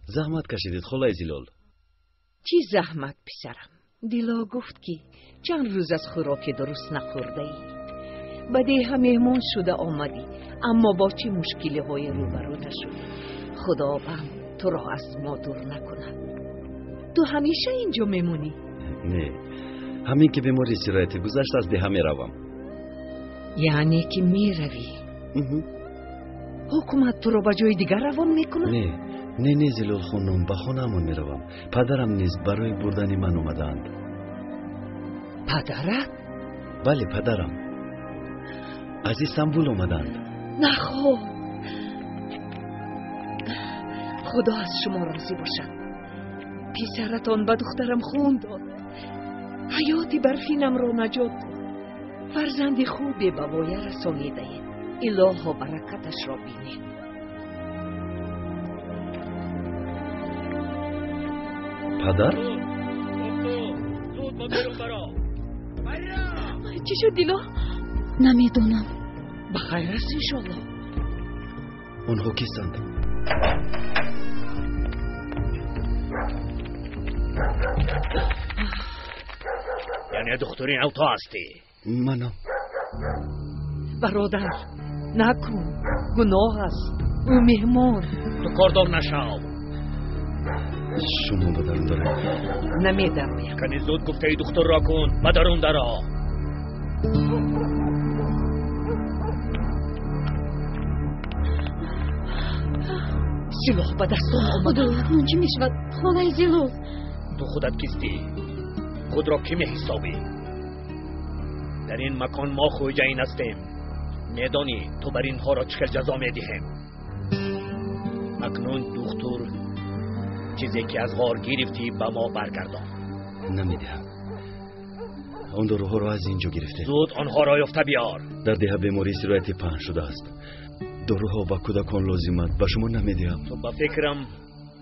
زحمت کشیدید خلای زیلال. چی زحمت پسرم؟ دیلا گفت که چند روز از خوراک درست نخورده ای. بده مهمان شده آمدی اما با چه مشکلی های روبرو نشدی. خداوند تو را از ما دور نکند. تو همیشه اینجا میمونی؟ نه، همین که بیماری سرایت گذشت از ده میروم. یعنی که میروی؟ حکومت تو را به جای دیگر روان میکنه؟ نه زیلال خانم، به خانه‌مان میروم. پدرم نیز برای بردن من اومدند. پدرت؟ بله پدرم، از استانبول اومدند. نخو، خدا از شما راضی باشد. پسرتان به دخترم خون داد، حیاتی برفینم را نجات داد. فرزند خوبی به وای رسانیده اید. الها برکتش را بینید. پدر؟ چی شد دیلا؟ نمیدونم. بخیر است انشالله. اونها کیستند؟ یعنی دخترین او تو هستی؟ منم. برادر نکن، گناه است. او مهمان. تو کاردار نشو. شما بدرون داره. نمیدم. کنی زود گفته ای دختر را کن. بدرون داره. سلاح به دستان آمده. خدایا چی میشود؟ خالای زیلال، تو خودت کیستی؟ خود را کی میحسابی؟ در این مکان ما خویجه این هستیم. میدانی تو بر اینها را چه جزا میدهیم. اکنون دختر چیزی که از غار گرفتی به ما برگردان. نمیدهم. اون داروها را از اینجا گرفته. زود آنها را یافته بیار. در ده بیماری سرایت پهن شده است. داروها با کودکان لازمت به شما نمیدهم. تو با فکرم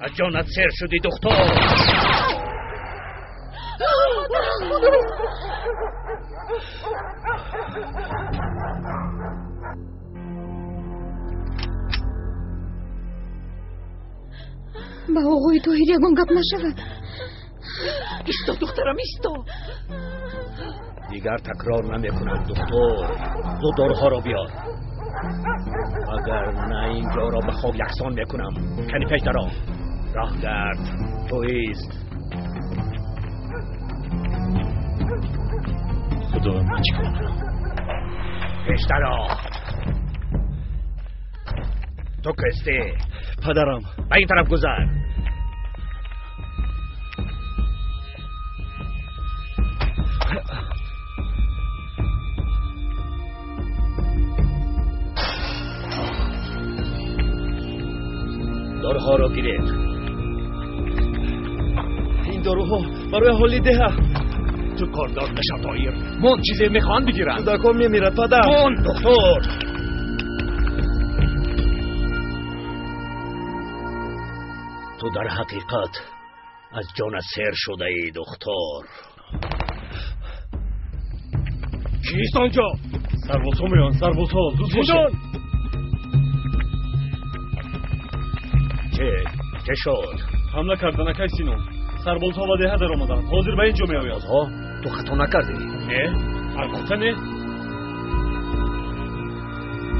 از جانت سیر شدی دختر. با آقای طاهر یگان گپ نشود. ایستا دخترم ایستا. دیگر تکرار نمیکنم دکتر. زود داروها را بیار. اگر نه اینجا را به خواب یکسان میکنم. کنی پیش درا. راه گرد. تو ایست. خدا من چی کنم؟ پیش درا. تو کستی؟ پدرم. به این طرف گذر. داروها را گرفت. این داروها برای حالی ده. تو کاردار نشو طاهر. من چیزی میخوان بگیرن. کودکان میمیرد پدر. من دکتر. تو در حقیقت از جان سیر شده ای دختر. کیست آنجا؟ سربازها میان. سربازها زود باشید. چه شد؟ حمله کردن اکای سینون. سربازها و ده در آمدند. حاضر به اینجا میآیند. ها؟ تو خطا نکردی؟ نه، البته نه.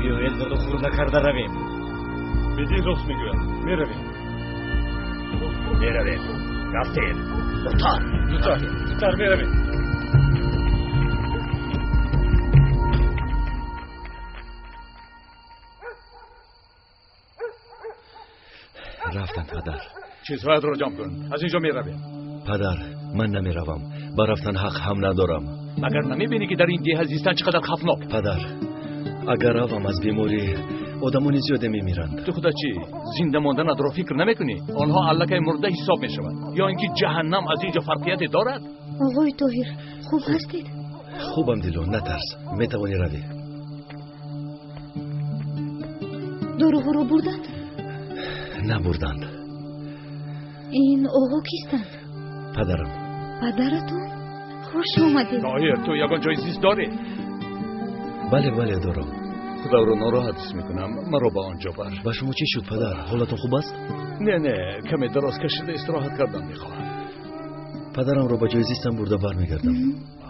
بیایید زد و خور نکرده رویم. بدین راست میگویم. میرویم. رفتیم. زودتر میرویم. رفتن پدر. چیزهایت را جمع کن. از اینجا میرویم. پدر من نمیروم. با رفتن حق هم ندارم. مگر نمیبینی که در این دیه زیستن چقدر خفناک؟ پدر اگر روم از بیماری آدمانی زیاده میمیرند. تو خدا چی؟ زنده ماندن را فکر نمیکنی؟ آنها علکه مرده حساب میشوند. یا اینکه جهنم از اینجا فرقیتی دارد؟ آقای طاهر خوب هستید؟ خوبم دیلو، نترس. میتوانی روی. داروها رو بردند؟ نبردند. این آقا کیستند؟ پدرم. پدرتون؟ خوش اومدید. طاهر تو یگان جای زیست داری؟ بله دارم. خدا رو ناراحت میکنم، مرا به آنجا بر. با شما چی شد پدر؟ حالتون خوب است؟ نه کمی دراز کشیده استراحت کردن میخواهم. پدرم رو با جای زیستم برده برمیگردم.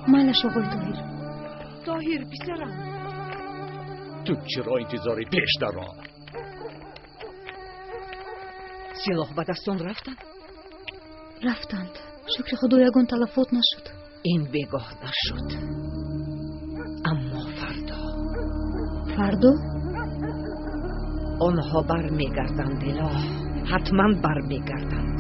مالش آقای طاهر. طاهر پسرم، تو چرا انتظاری پیش در را؟ سلاح به دستان رفتند. شکر خدا یگان تلفات نشد. این بگاه نشد. اما فردا آنها برمیگردند. دلا حتما برمیگردند.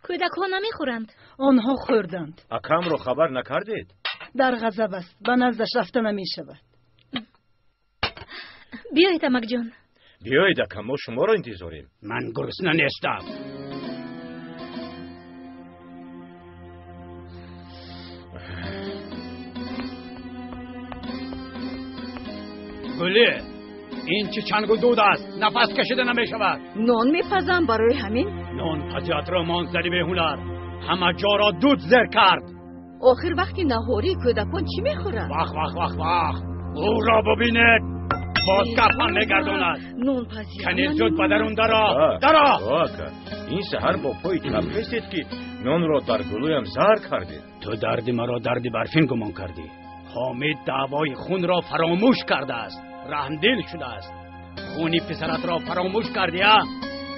کودکان نمیخورند. آنها خوردند. اکرم رو خبر نکردید؟ در غضب است. به نزدش رفته نمی شود. بیایید امک جان. بیایید اکرم، ما شما رو انتظاریم. من گرسنه نیستم. گلی، این چه چنگ و دود است؟ نفس کشیده نمی شود. نان میپزم برای همین. نان پزیات را مان زدی به هنر. همه جا را دود زر کرد. آخر وقتی نهاری کودکان چی میخورند؟ وقت او را ببینید. باز کفن میگرداند. نان پزیات کنی زود بدرون درا. این سحر با پای چپ هستید که نان را در گلویم زهر کردید. تو دردی مرا دردی برفین گمان کردی. حامد دعوای خون را فراموش کرده است. رحمدل شده است. خونی پسرت را فراموش کردی ها؟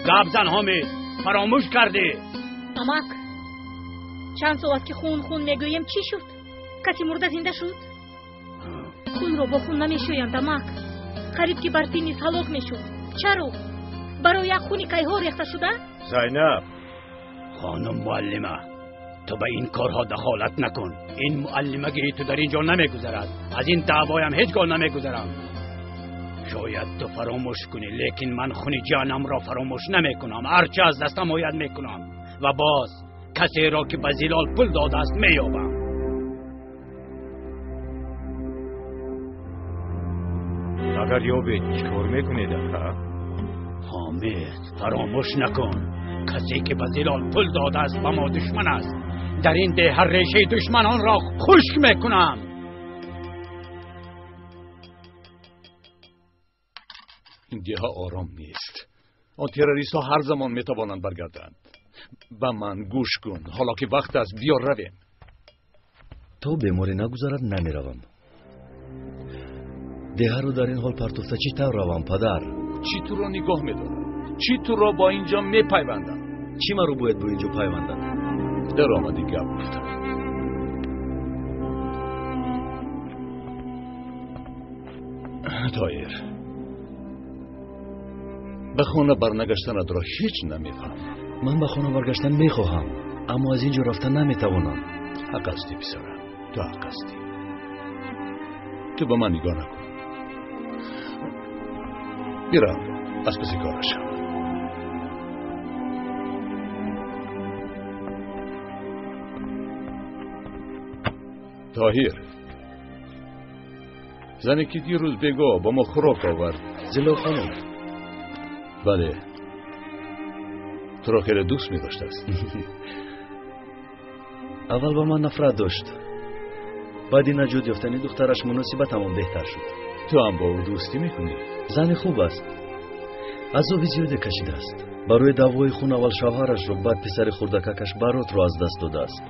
گپ زن حامد، فراموش کردی. امک، چند ساعت که خون میگویم چی شد؟ کسی مرده زنده شد؟ خون را با خون نمیشویند امک. قریب که برفی نیز هلاک میشد. چرا؟ برای یک خونی کیها ریخته شده؟ زینب، خانم معلمه، تو به این کارها دخالت نکن. این معلمگی تو در اینجا نمیگذرد. از این دعوایم هیچگاه نمیگذرم. شاید تو فراموش کنی، لیکن من خون جانم را فراموش نمیکنم. هرچه از دستم آید میکنم و باز کسی را که به زلال پول داده است مییابم. اگر یابید چیکار میکنید اکرم؟ حامد، فراموش نکن، کسی که به زلال پول داده است به ما دشمن است. در این ده هر ریشه دشمنان را خشک میکنم. این ده ها آرام نیست. آن تروریست ها هر زمان میتوانند برگردند. به من گوش کن، حالا که وقت است بیا رویم. تا بیماری نگذارد نمیروم. ده رو در این حال پرتوفته چی طور روم پدر؟ چی تو را نگاه میدارم؟ چی تو را با اینجا میپیوندم؟ چی مرا باید با اینجا پیوندم؟ در آمدی گپ گفتم. طاهر، به خانه برنگشتنت را هیچ نمیفهم. من به خانه برگشتن میخواهم، اما از اینجا رفتن نمیتوانم. حق هستی پسرم، تو حق هستی. تو به من نگاه نکن. بیرم از پسی کارشم. طاهر، زنی که دیروز بگاه با ما خوراک آورد، زلا خانم. بله، تو را خیلی دوست می داشت است. اول با من نفرت داشت، بعدی نجات یافتنی دخترش مناسبت تمام بهتر شد. تو هم با او دوستی میکنی؟ زن خوب است، عذابی زیاده کشیده است. برای دعوای خون اول شوهرش رو، بعد پسر خردککش برات رو از دست داده است.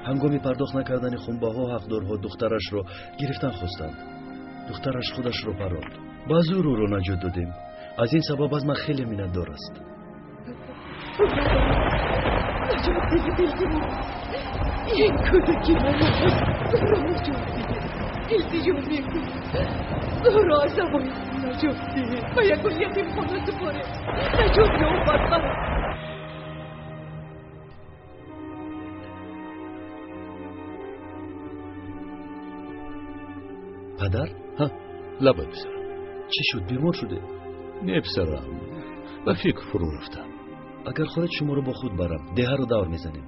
هنگامی پرداخت نکردن خونباها حقدارها دخترش رو گرفتن خواستند. دخترش خودش رو پراند. با زور او رو نجات دادیم. از این سبب از من خیلی منتدار است. نجات بده. این کودکی من را نجات بده. التجا میکنم. او را از باید نجات ده و یک یتیم خانه سپاره نجات ده و بدبخت. پدر؟ ها لبا پسرم. چی شد؟ بیمار شده؟ نه پسرم، به فکر فرو رفتم. اگر خودت شما رو با خود برم ده رو دور میزنیم.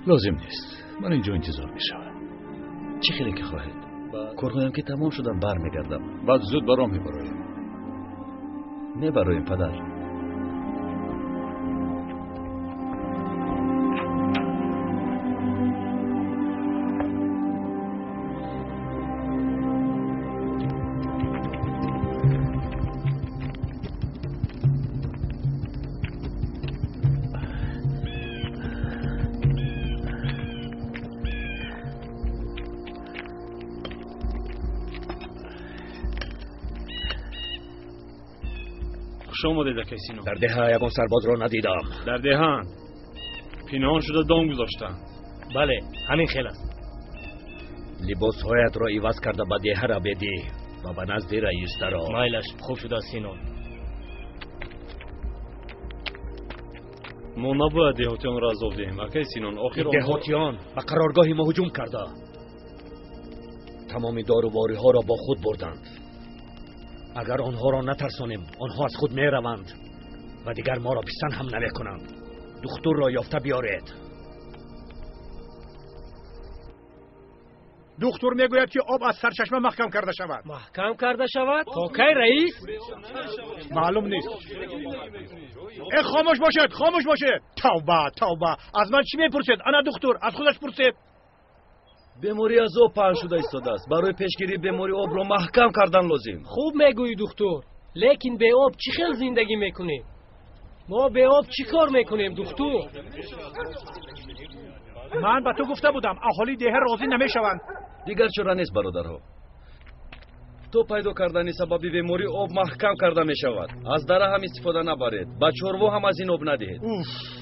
لازم نیست، من اینجا انتظار میشم. چی خیلی که خواهید؟ کارهایم که تمام شدن برمیگردم. بعد زود برام میبرایم. میبرایم پدر. خوش آمده دکه سینو. در دهه یکان سرباز را ندیدم. در دهان پنهان شده دام گذاشتن. بله همین خیلی است. لباس هایت را عوض کرده به دهه را بدی و به نزد رئیس درآ. مایلش خوب شده سینون. ما نباید دهاتیان را عذاب دهیم. اکه سینون آخر دهاتیان به قرارگاه ما هجوم کرده. تمام داروباری ها را با خود بردند. اگر آنها را نترسانیم آنها از خود می روند و دیگر ما را پسند هم نمی کنند. دختر را یافته بیارید. دختر میگوید که آب از سرچشمه محکم کرده شود. محکم کرده شود؟ تا کی رئیس؟ معلوم نیست. خاموش باشد، خاموش باشد. توبه توبه، از من چی میپرسید؟ انا دختر، از خودش پرسید. بیماری از آب پهن شده ایستاده است. برای پیشگیری بیماری آب را محکم کردن لازم. خوب میگویی دکتر، لیکن به آب چی خیل زندگی میکنیم؟ ما به آب چی کار میکنیم دکتر؟ من به تو گفته بودم اهالی ده راضی نمیشوند. دیگر چرا نیست برادرها؟ تو پیدا کردن سبب بیماری آب محکم کرده می شود. از دره هم استفاده نبرید. به چروا هم از این آب ندهید.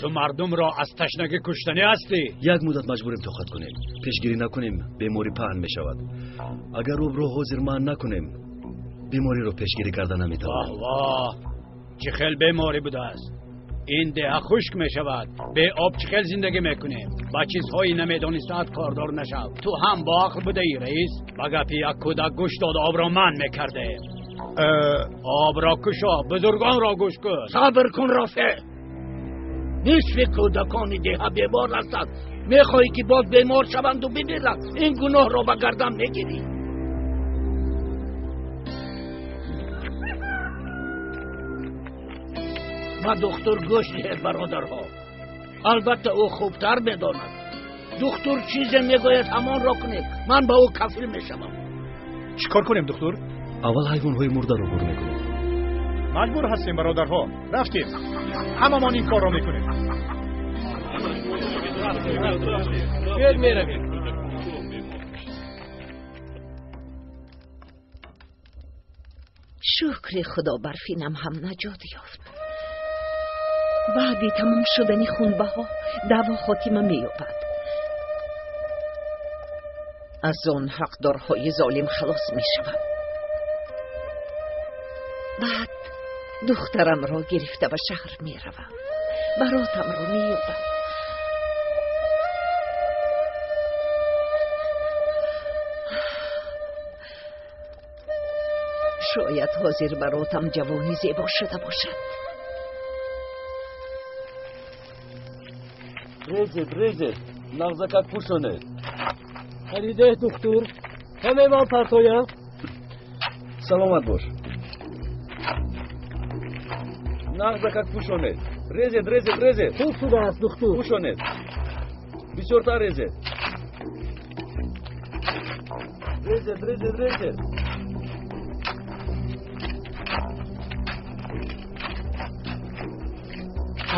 تو مردم را از تشنگی کشتنی هستی. یک مدت مجبوریم توقف کنیم. پیشگیری نکنیم بیماری پهن می شود. اگر آب را حاضر من نکنیم بیماری را پیشگیری کرده نمیتوانیم. واه چه خیل بیماری بوده است. این ده خشک می شود. به آب چه خیل زندگی میکنیم. با چیزهایی نمیدانستند کاردار نشود. تو هم با عقل بوده ای رئیس. بگه یک کودک گوش داد آب را من میکرده. آب را کشا، بزرگان را گوش کن. صبر کن رافع. نصف کودکان ده بیمار هستند. میخواهی که باز بیمار شوند و بمیرند. این گناه را به گردن میگیری. و دکتر گوش دهد برادرها. البته او خوبتر میداند. دکتر چیزی میگوید همان را کنید. من با او کفیل میشوم. چیکار کنیم دکتر؟ اول حیوانهای مرده رو بر میکنیم. مجبور هستیم برادرها. رفتیم. هممان این کار را میکنیم. بیاید میرویم. شکر خدا برفینم هم نجات یافت. بعد تمام شدن خونبه ها دعوا خاتمه می‌یابد. از آن حقدارهای ظالم خلاص میشوم. بعد دخترم را گرفته به شهر میروم. براتم را می‌یابم. شاید حاضر براتم جوانی زیبا شده باشد. ریزید نغزکت پوشونه. خریده دکتر همه ما پرتویم. سلامت باش. نغزکت پوشونه. ریزید خوب شده است دکتر. پوشونه. بسیارتر ریزید.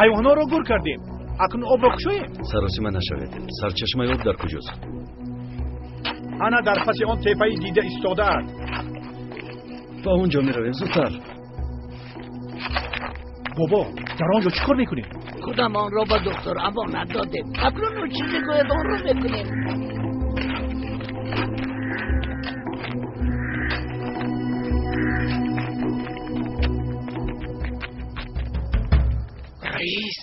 حیوانات را گور کردیم. اکنون آب را کشویم. سراسیمه نشوید. سرچشمه آب در کجاست؟ انا در پس آن تپه دیده ایستاده است. با اونجا میرویم زودتر. بابا در آنجا چیکار میکنیم؟ خودم آن را به دکتر امانت دادیم. اکنون اون چیزی گوید آن را میکنیم. رئیس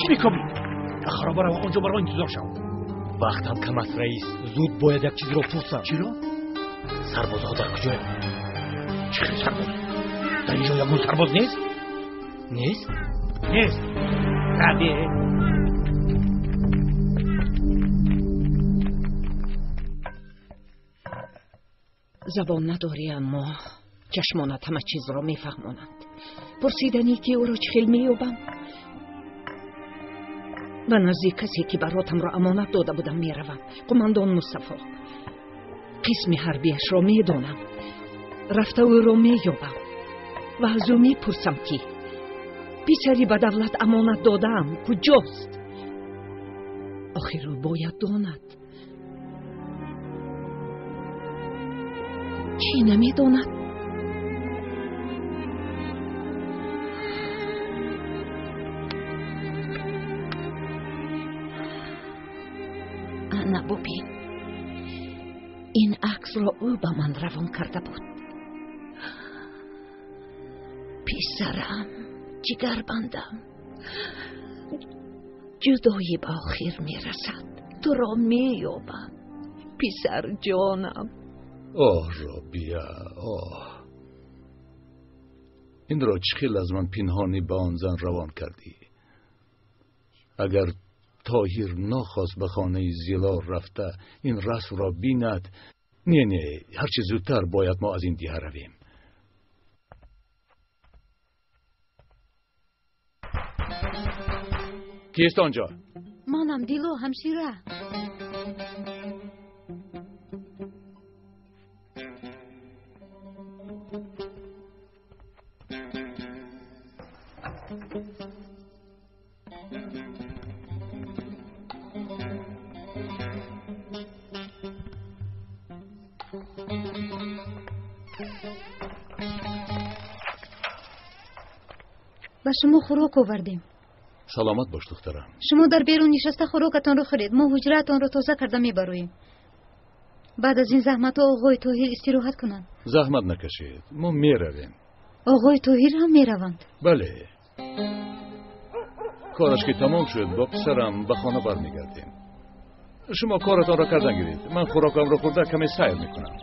چی میکنی؟ اخرا برم اونجا برای انتظار شم. وقتم کم است رئیس. زود باید یک چیز رو پرسم. چی رو؟ سربازها در کجای؟ چه سرباز؟ در اینجا یکون سرباز نیست؟ نیست؟ نیست. رده. زبان نداری اما چشمانت همه چیز را میفهمانند. پرسیدنی که او را چخیل مییابم. به نزدیک کسی که براتم را امانت داده بودم میروم. قماندان مصطفی. قسم حربیش را میدانم. رفته او را مییابم و از او میپرسم که پسری به دولت امانت دادم کجاست؟ آخر او باید داند. چی نمیداند؟ انا ببین، این عکس را او به من روان کرده بود. پسرم، جگر بندم، جدایی به آخر میرسد. تو را مییابم پسر جانم. آه رابیه، آه، این را چخیل از من پنهانی به آن زن روان کردی. اگر طاهر نخواست به خانه زیلار رفته این رسم را بیند، نه هرچی زودتر باید ما از این دیه رویم. کیست آنجا؟ منم دیلو همشیره. به شما خوراک آوردیم. سلامت باش دخترم. شما در بیرون نشسته خوراکتان رو خورید. ما حجرتان رو تازه کرده میبرویم. بعد از این زحمت آقای طاهر استراحت کنند. زحمت نکشید، ما میرویم. آقای طاهر هم میروند؟ بله. کارش که تمام شد با پسرم به خانه برمیگردیم. شما کارتان را کردن گیرید. من خوراکم را خورده کمی سیر میکنم.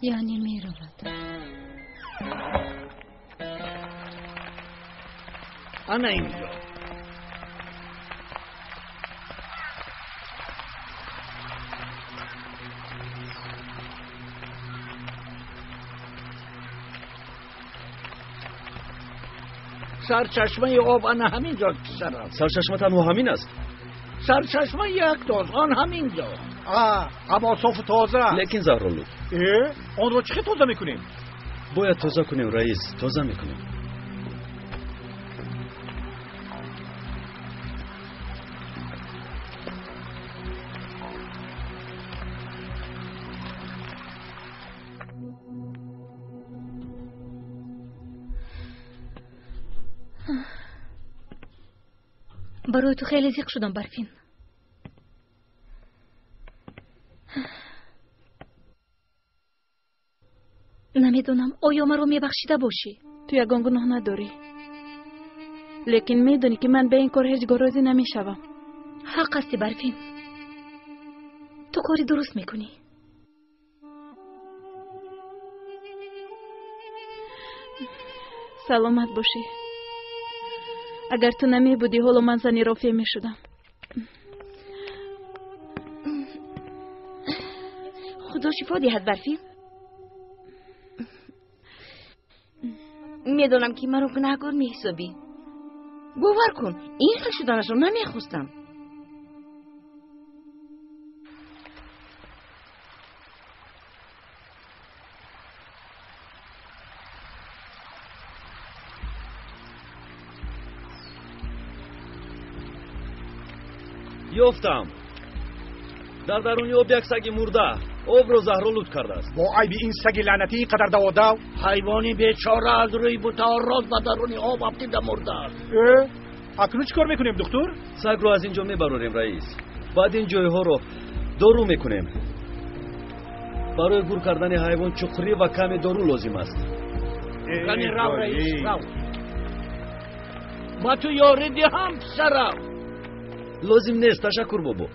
یعنی میرود. انا اینجا. سرچشمه آب انا همینجا پسرم. سرچشمه تنها همین است. سرچشمه یک تاز آن همینجا. اما صاف و تازه. لیکن زهرالود آن رو چه تازه میکنیم؟ باید تازه کنیم رئیس. تازه میکنیم. برای تو خیلی زیق شدم برفین. نمیدونم آیا مرا میبخشیده باشی؟ تو یگان گناه نداری، لیکن میدونی که من به این کار هیچ راضی نمیشوم. حق هستی برفین. تو کاری درست میکنی. سلامت باشی. اگر تو نمی بودی حالا من زنی رافع می شدم. خدا شفا دهد برفین. میدونم که مرا گناهکار میحسابی. باور کن این خل شدنش رو نمیخواستم. یافتم. در درونی آب یک سگ مرده. آب رو زهرآلود کرده است. با عیب این سگ لعنتی اینقدر دواده. حیوانی بیچاره از روی بوتا راز به درونی آب افتیده مرده است. اکنون چیکار میکنیم دکتر؟ سگ رو از اینجا میبروریم رئیس. بعد این جایها رو دارو میکنیم. برای گور کردن حیوان چقری و کمی دارو لازم است. کنی راو رئیس راو. ما تو یاری دی هم سراو. لازم نیست. تشکر بابا.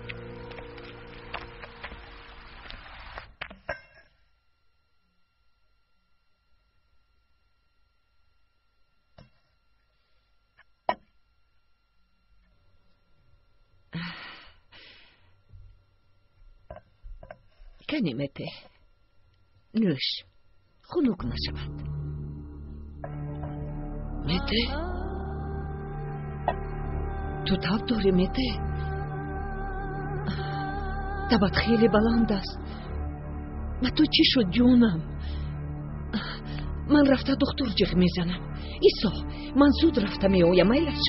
کنی مته نوش خنک نشود. مته تو تاب داری مته؟ تبت خیلی بلند است. و تو چی شد جونم؟ من رفته دکتر جغ میزنم. ایسا من زود رفته میایم ایلش.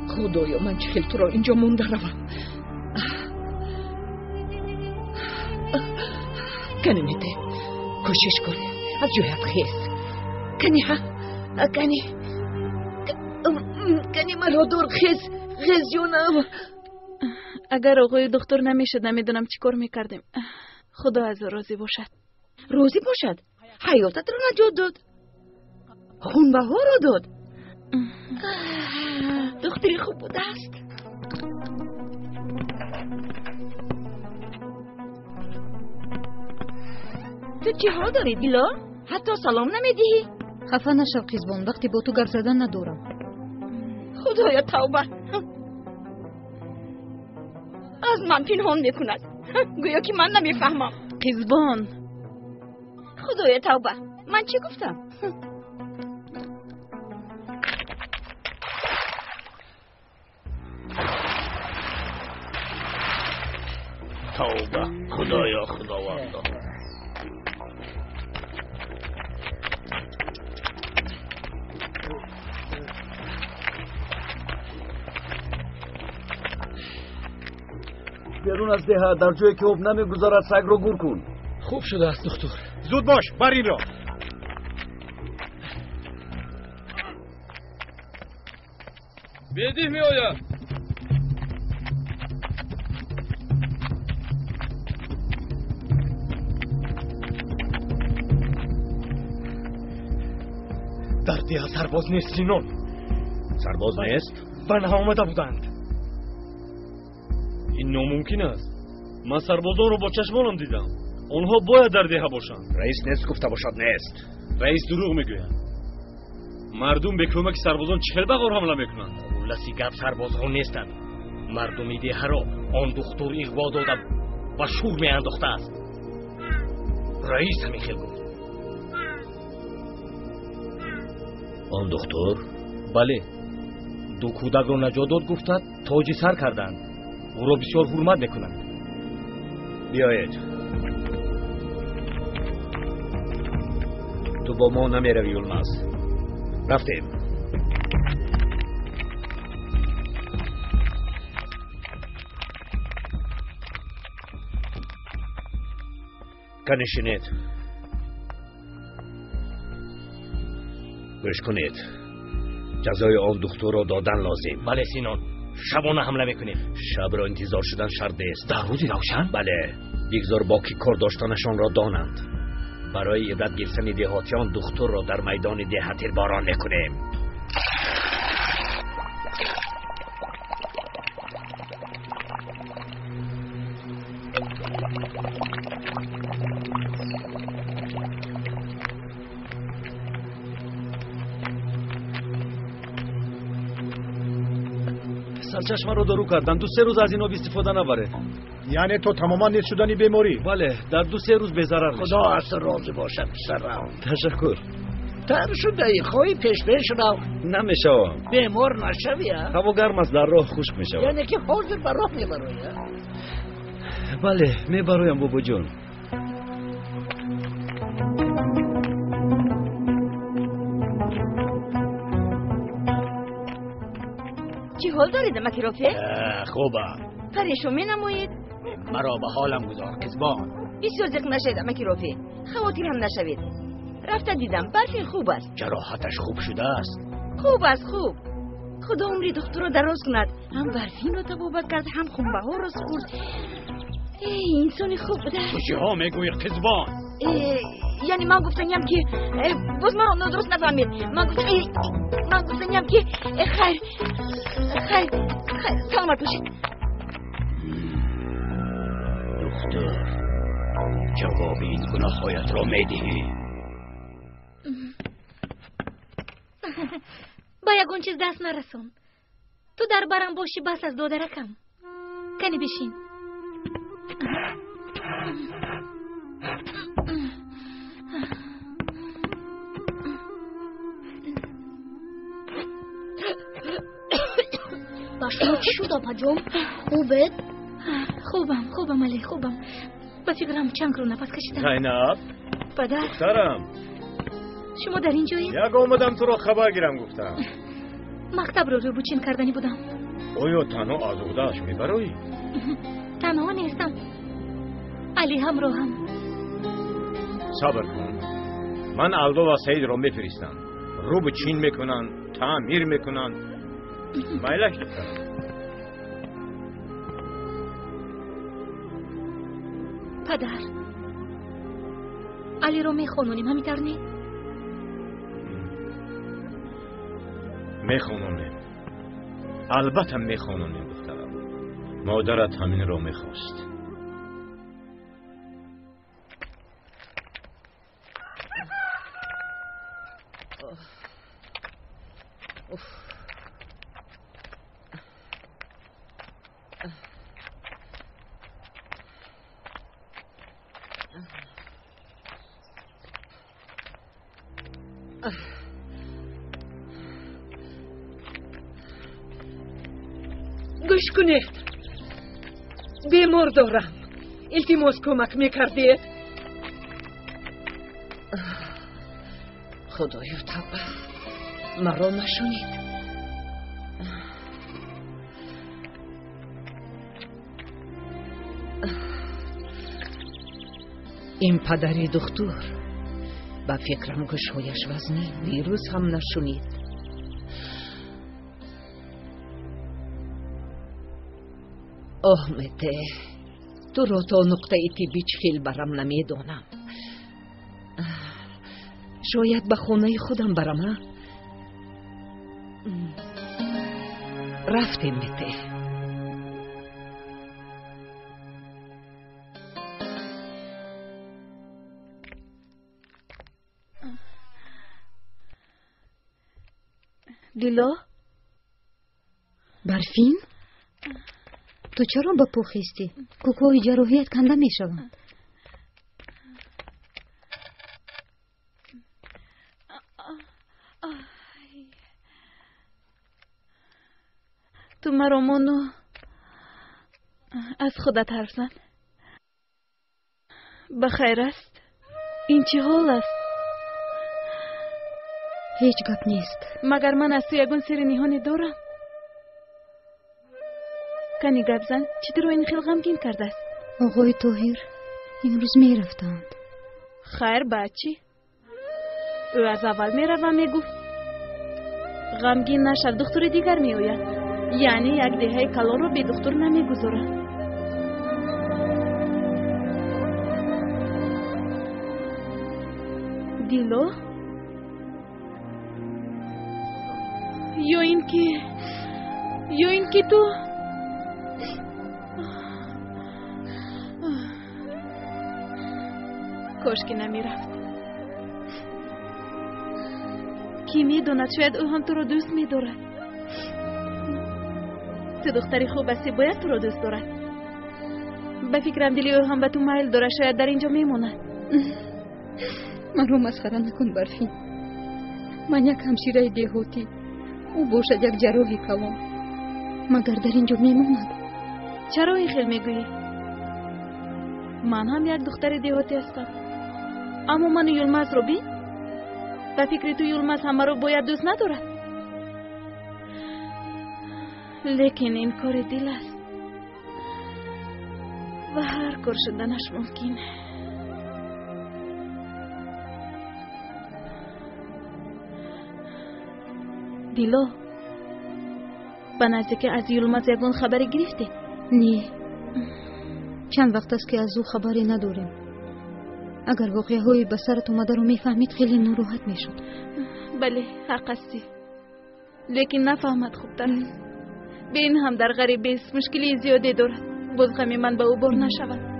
خدایا من چه خیلی تو را اینجا مونده روم. کنی میده کوشش کن از جویت خیز. کنی ها کنی مرا دور خیز جونم. اگر آقای دکتر نمیشد نمیدونم چی کار میکردیم. خدا از راضی باشد. راضی باشد؟ حیاتت را نجات داد، خونبه ها را داد. دختری خوب بوده است. تو چی حال داری دیلا؟ حتی سلام نمیدهی؟ خفه نشو قیزبان، وقتی با تو گپ زدن ندارم. خدایا توبه. از من پنهان میکند. گویا که من نمیفهمم. قیزبان خدایا توبه. من چی گفتم؟ توبه. خدایا خداوندا. بیرون از ده در جایی که آب نمیگذارد سگ رو گور کن. خوب شده است دکتر. زود باش بر این را. بدیه می آید. در ده سرباز نیست سینون. سرباز نیست؟ بنها آمده بودند. این ناممکن است. من سربازان رو با چشمانم دیدم. آنها باید در ده باشند. رئیس نیست گفته باشد نیست. رئیس دروغ میگوید. مردم به کمک سربازان چهل بغار حمله میکنند. لسی گپ سربازان نیستند. مردم ده را آن دختر اغوا داده و شور میانداخته است. رئیس همین خیل گفت. آن دختر؟ بله. دو کودک را نجات داد گفتند تاج سر کردند. او را بسیار حرمت میکنند. بیایید. تو با ما نمیروی یلمز. رفتیم. کنشینید. گوش کنید. جزای آن دختر را دادن لازم. بله سینان. شبانه حمله میکنیم. شب را انتظار شدن شرط است. در روزی روشن؟ بله. بگذار باقی کار داشتنشان را دانند. برای عبرت گرفتن دهاتیان دختر را در میدان ده تیرباران میکنیم. سرچشمه رو دارو کردن. 2-3 روز از اینا استفاده نبره. یعنی تو تماما نیست شدنی بیماری؟ بله در 2-3 روز بزرر میشه. خدا از راضی باشد پسرم. تشکر. تر شده ای خواهی پیش رو. نمیشوم. بیمار نشوی ها؟ هوا گرم است در راه خشک میشوم. یعنی که حاضر بر راه میبروی؟ بله میبرویم بابا جون. چی حال دارید مکیروفه؟ خوبه. پریشون می نمایید؟ مرا به حالم گذار قزبان. بسیار زق نشید مکیروفه. خواتیر هم نشوید. رفته دیدم برفین خوب است. جراحتش خوب شده است؟ خوب است خوب. خدا عمری دختر رو دراز کند. هم برفین رو تبابت کرد هم خونبه ها رو سپرد. ای انسانی خوب بوده. تو چی ها میگوی قزبان؟ یعنی من گفتنیم که باز من درست نفهمید. من گفتنیم که خیر سلامت باشید. دختر جواب این گناهایت را میدهی؟ با یگون چیز دست نرسون. تو در برم باشی بس از دادرکم. کنی بشین. با شما چی شد آپا جون؟ خوبه؟ خوبم علی خوبم. با فکرم چند رو نفس کشیدم. زینب پدر دخترم شما در اینجایی؟ یک آمدم تو رو خبر گیرم گفتم. مکتب رو بوچین کردنی بودم. اویا تنها آزودهش میبروی؟ تنها نیستم، علی همراهم. صبر کن، من الدو و سعید رو میفرستم. رو به چین میکنن، تعمیر میکنن. میلش دخترم. پدر علی رو میخونونیم همینطور نی؟ میخونونیم، البته میخونونیم دخترم. مادرت همین رو میخواست. گوش کنید، بیمار دارم. التماس کمک میکردید؟ خدایا توبه، مرا نشونید. این پدری دکتر با فکرم گوشهایش وزنی ویروس هم نشونید. آمده تو رو تا نقطه طبی چخیل برم نمیدونم. شاید به خونه خودم برم ها؟ رفتیم میته. دیلا؟ برفین؟ تو چرا با پو خیستی؟ کوکوی جراحیت کنده می شوند. تو مرا مانو از خودت حرف زن. بخیر است؟ این چه حال است؟ هیچ گپ نیست. مگر من از تو یگون سری نهانی دارم؟ کنی گپ زن، چطور این خیلی غمگین کرده است؟ آقای طاهر امروز می رفتند. خیر بچی، او از اول می رو و می گفت غمگین نشد دختر دیگر می آید. یعنی یک دهه کلا رو به دختر نمی گذارد. دیلو؟ یا این که تو کاش که نمی رفت. کی می داند شاید او هم تو را دوست می دارد. تو دختری خوب هستی، باید تو را دوست دارد. به فکرم دلی او هم به تو میل دارد، شاید در اینجا می ماند. من رو مسخره نکن برفین. من یک همشیره دیهاتی، او باشد یک جراحی کلان، مگر در اینجا می ماند. چرا این خیل می گویی؟ من هم یک دختر دیهاتی هستم، اما من یلمز رو بین. به فکر تو یلمز همه رو باید دوست ندارد. لیکن این کار دل است و هر کار شدنش ممکنه. دیلا به نزدیک از یلمز یگان خبری گرفتی؟ نه، چند وقت است که از او خبری نداریم. اگر واقعه های به سرت اومده رو میفهمید خیلی ناراحت میشد. بله حق هستی، لیکن نفهمد خوبتر است. به این هم در غریب است، مشکلی زیادی دارد. باز غم من به او بار نشود.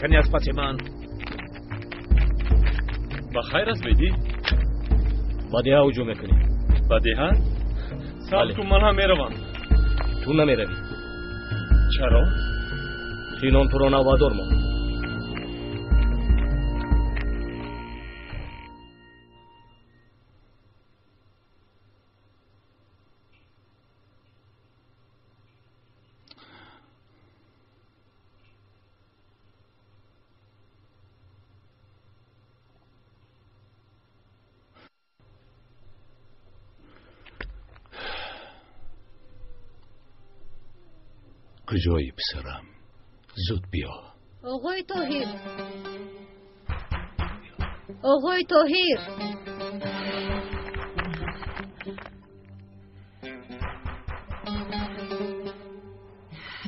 کنی از پس من بخیر است بیدی؟ بدیه ها هجوم میکنی. بدیه ها؟ سال تو من هم میروم. تو نمیروی. چرا؟ خینان تو را نوادار ما. کجایی پسرم؟ زود بیا. آقای طاهر، آقای طاهر.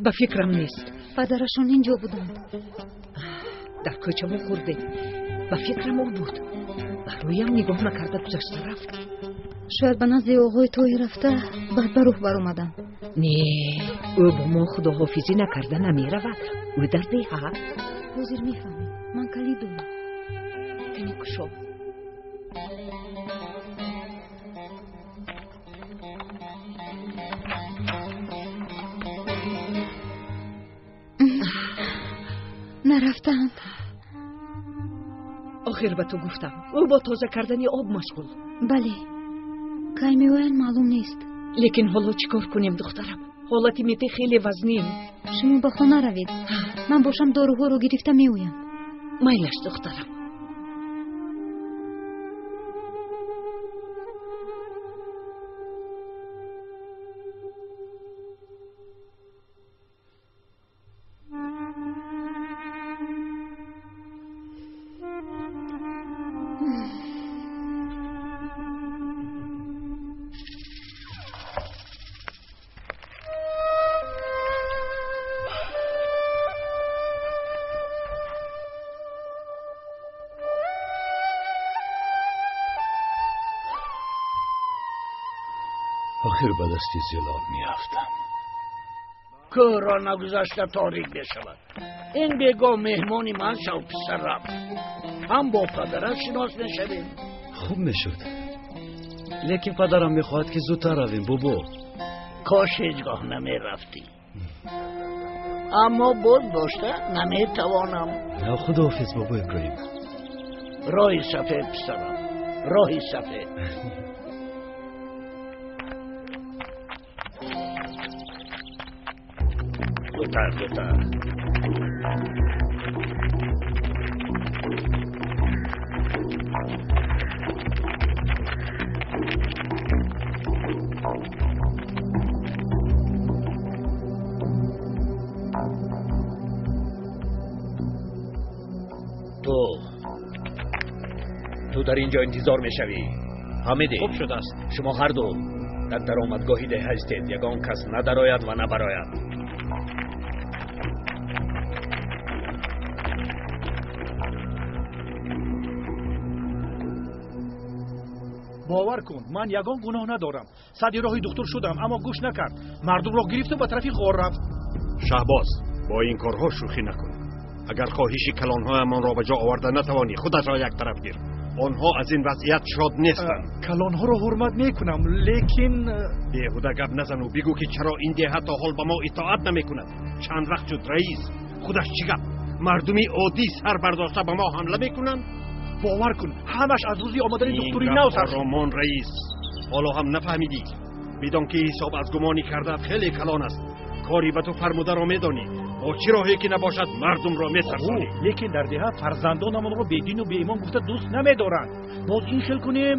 به فکرم نیست. پدرشون اینجا بودند. در کوچه خورده. به فکرم او بود. رویم نگاه نکرده گذشته رفت. شاید به نزد آقای طاهر رفته بعد به روح بر اومدن. نه، او با ما خداحافظی نکرده نمی رود. او در دیه. حاضر میفهمیم. من کلید دارم. کنی کشو. نرفتند. آخر به تو گفتم او با تازه کردن آب مشغول. بله، کی میوین معلوم نیست. لیکن حالا چیکار کنیم دخترم؟ حالتی میته خیلی وزنیم. شما به خانه روید، من باشم داروها رو گرفته میویم. میلش دخترم. آخر به دست زلال میافتم. که را نگذاشته تاریک بشود. این بیگاه مهمانی من شو پسرم. هم با پدرت شناس میشویم. خوب میشد، لیکن پدرم میخواهد که زودتر رویم. بابا کاش هیچگاه نمیرفتی. اما باز داشته نمیتوانم. نه خداحافظ بابا ابراهیم. راهی سفید پسرم، راهی سفید. زودتر. تو در اینجا انتظار میشوی. حمیدی خوب شده است. شما هر دو در درآمدگاهی ده هستید. یگان کس ندراید و نبراید. باور کن من یگان گناه ندارم. صدی راهی دکتر شدم اما گوش نکرد. مردم را گرفت و به طرف غار رفت. شهباز با این کارها شوخی نکن. اگر خواهش کلانهایمان را به جا آورده نتوانی خودت را یک طرف گیر. آنها از این وضعیت شاد نیستند. کلانها را حرمت میکنم، لیکن بیهوده گپ نزن و بگو که چرا این دیه تا حال به ما اطاعت نمیکند. چند وقت شد رئیس خودش چی گپ؟ مردمی عادی سر برداشته به ما حمله میکنند. باور کن همش از روزی آمدن دکتری نو سر رامان رئیس. حالا هم نفهمیدی؟ میدان که حساب از گمانی کرده خیلی کلان است. کاری به تو فرموده را میدانی، با چه راهی که نباشد مردم را میترسانی. لیکن در دهه فرزندانمان را بیدین و بی ایمان گفته دوست نمیدارند. باز این خیل کنیم؟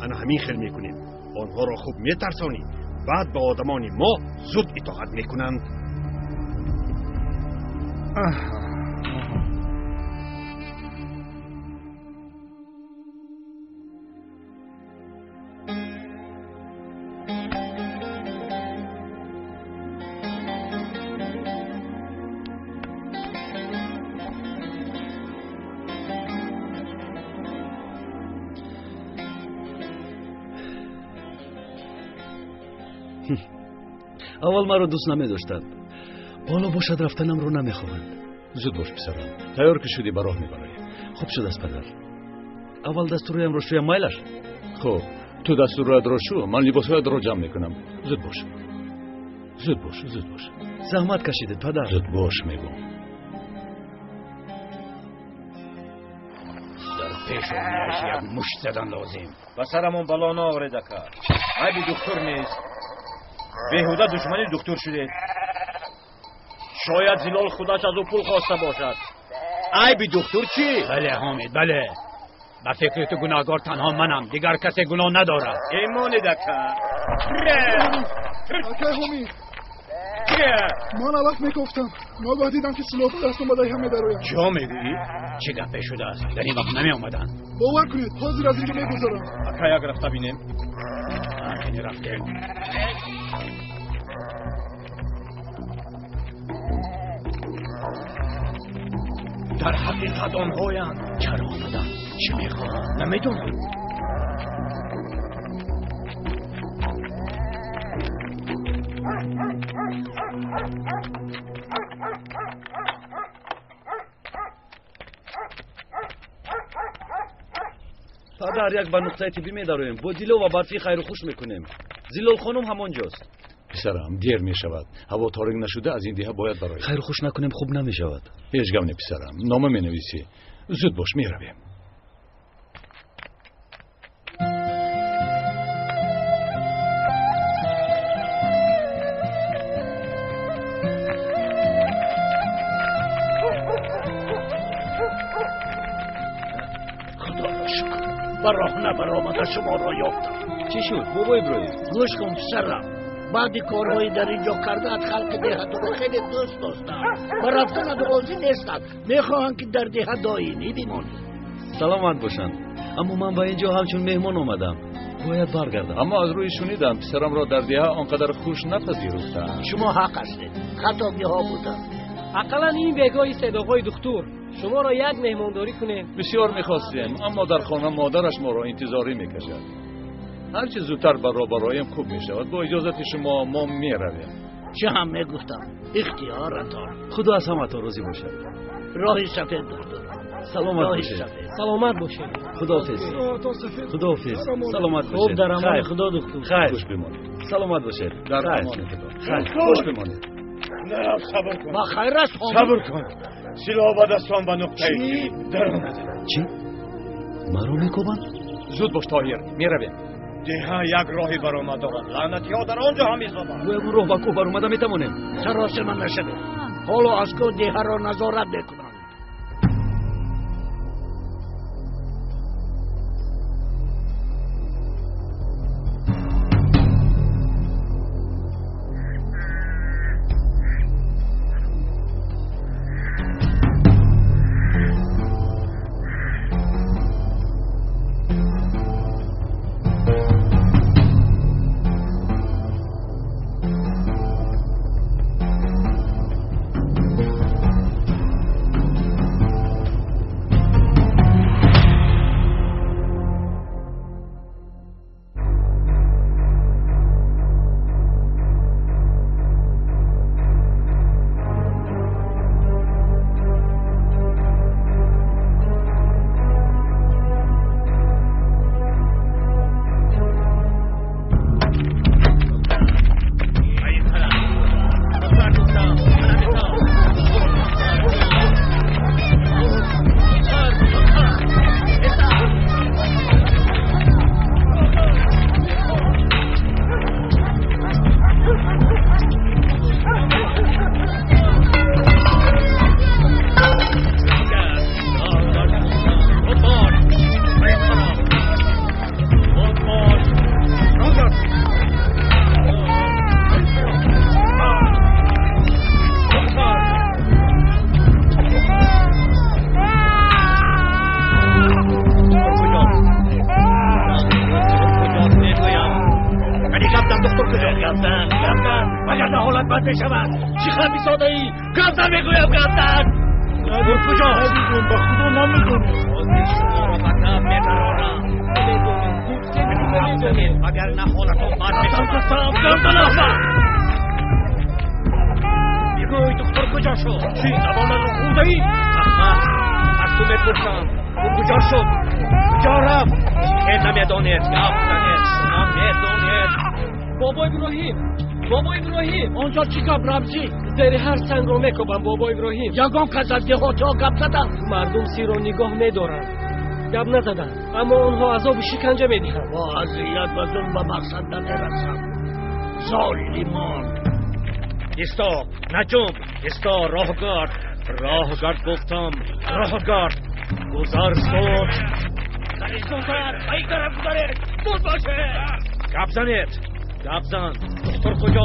انا همین خیل میکنیم. آنها را خوب میترسانی، بعد به آدمان ما زود اطاعت میکنند. اول مرا دوست نمی‌داشتند. حالا باشد رفتنم رو نمی‌خواهند. زود باش پسرم. تیار که شدی به راه می‌بری. خوب شد است پدر. اول دستورم رو شویم مایلش. خب تو دستورت را شو، من لباسایت را جمع میکنم. زود باش. زود باش، زود باش. زحمت کشیدید پدر. زود باش میگم. در پیشانیش یک مشت زدن لازم. به سرمون بلا نآورید اکا. عیب دکتر نیست. بیهوده دشمنی دکتر شده. شاید زلال خودش از او پول خواسته باشد. عیب دکتر چی؟ بله حامد، بله. به فکر تو گناهگار تنها منم، دیگر کسی گناه ندارد. ایمانی دکا. اکا حامد، من علف میگفتم. ناگاه دیدم که سلاح دستم بدهی همه درایم. چه میگویی؟ چه گپی شده است؟ در این وقت نمی آمدن. باور کنید حاضر از اینجا میگذارم. اکا یک رفته بینیم. این رفتیم. در حقیقت آنهایند. چرا آمدن؟ چه میخواهند؟ نمیدونم. پدر یک به نقطه طبی می‌داریم. با دیلو و برفی خیر و خوش میکنیم. زلال خانم همانجاست. پسرم دیر می شود. هوا تاریک نشده، از این دیه باید برای خیر و خوش نکنیم خوب نمی شود. هیچ گم نه پسرم. نامه می نویسی. زود باش می رویم. به راه نبرآمده شما را یافتم. چی شد بابا ابراهیم؟ گوش کن پسرم. بعد کارهایی در اینجا کردن خلق دهت رو خیلی دوست داشتن و رفتن راضی نیستن. میخواهند که در دهت دائمی بمانی. سلامت باشند. اما من به اینجا همچون مهمان آمدم. باید برگردم. اما از روی شنیدم پسرم را در دیه آنقدر خوش نپذیرفتند. شما حق هستید. خطابی ها بودن. اقلا این بگاهی صداقای دکتر شما را یک مهمانداری کنیم. بسیار میخواستیم، اما در خانه مادرش ما را انتظاری میکشد. هرچی زودتر برابرایم خوب میشود. با اجازت شما ما میرویم. چه هم میگفتم اختیارت دار. خدا از همه تا راضی باشد. راه سفید دکتر. سلامت باشید. سلامت باشید. خداحافظ. خداحافظ. سلامت باشید. خوب در امان خدا دکتر. خیر. خوش بمانید. سلامت باشید. در امان خدا. خیر. خوش بمانید. نه صبر کن. با خیر است. صبر کن. سلاح به دستان به نقطه ای در آمده. چی؟ مرا میکوبند؟ زود باش طاهر، میرویم. دیها یک راهی برآمد دارد. لعنتی ها در آنجا هم ایستادند. و اون راه با کو برآمده میتوانیم. سراس من نشده. حالا از کو دیها را نظارت میکنند. شود. چی خبی ساده ای؟ گفتن میگویم گفتن. در کجا هستیم؟ با خدا نمیدونیم. شما را بطب میترانم. اگر نه حالتون بد میشود. گفتن احمد. میگوی دکتر کجا شد؟ چی زبان رو خورده ای؟ احمد از تو میپرسم او کجا شد؟ کجا رفت؟ چیه نمیدانید؟ گفتنید شما میدانید. بابا ابراهیم آنجا چی گپ رمزی؟ زیر هر سنگ رو میکوبم بابا ابراهیم. یگان کس از دهاتی ها گپ زدن. مردم سی رو نگاه میدارن. گپ نزدن اما آنها عذاب شکنجه میدهند. با اذیت و ظلم به مقصد نمیرسم. ظالمان. ایستا نجوم. ایستا راهگرد گفتم. راهگرد گذر شد. گذر ای طرف گذرید بود باشه. گپ زنید. گپ زن. دکتر کجا؟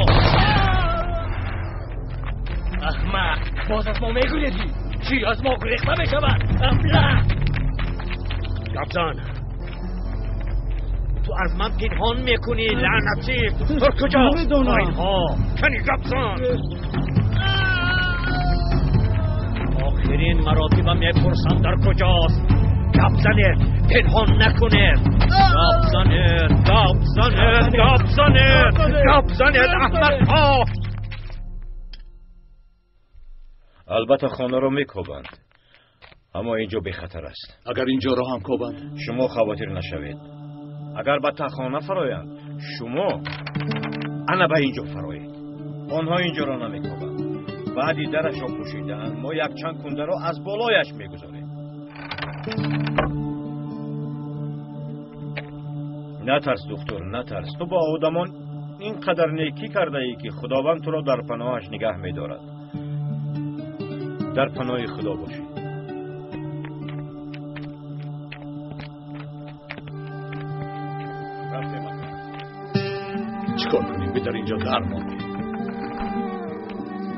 احمق باز از ما میگویدی. چی از ما گریخته میشود؟ ابله. گپ زن. تو از من پنهان میکنی لعنتی. دکتر کجا؟ اینها کنی گپ زن. آخرین مراتب میپرسم در کجاست. گپ زنید. پنهان نکنید. گپ زنید. گپ زنید. گپ زنید. گپ زنید احمق‌ها. البته خانه رو میکوبند، اما اینجا بی خطر است. اگر اینجا را هم کوبند شما خواطر نشوید. اگر به تخانه فرایند شما انا به اینجا فرایید. آنها اینجا را نمیکوبند. بعدی درش را پوشیدن ما یک چند کنده را از بالایش میگذاریم. نترس دکتر نترس. تو با آدمان اینقدر نیکی کرده ای که خداوند تو را در پناهش نگه میدارد. در پناه خدا باشی. چیکار کنیم؟ در اینجا درمانی.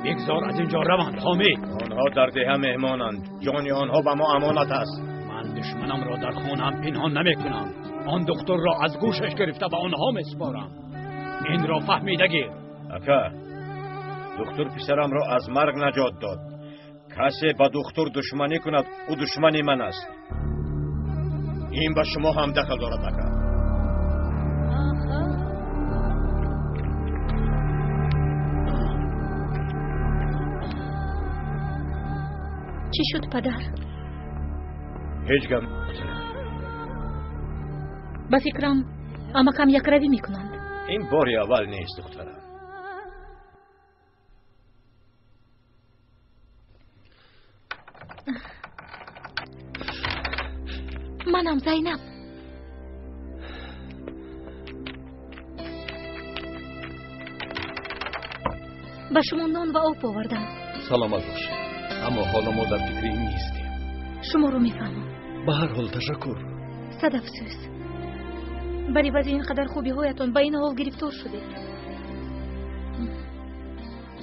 بگذار از اینجا روند حامی. آنها در ده مهمانند. جان آنها به ما امانت است. من دشمنم را در خانه‌ام پنهان نمیکنم. آن دکتر را از گوشش گرفته به آنها میسپارم. این را فهمیده گیر. اکا دکتر پسرم را از مرگ نجات داد. کسی با دکتر دشمنی کند او دشمنی من است. این به شما هم دخل دارد اکا. چی شد پدر؟ هیچ گم. با فکرم اما کم یک روی میکنند. این باری اول نیست دخترم. منم زینب. به شما نان و آب آوردم. سلامت باشید. اما حالا ما در فکر این نیستیم. شما رو میفهمم. به هر حال تشکر. صد افسوس. برای وضع اینقدر خوبی هایتون به این حال گرفتار شده.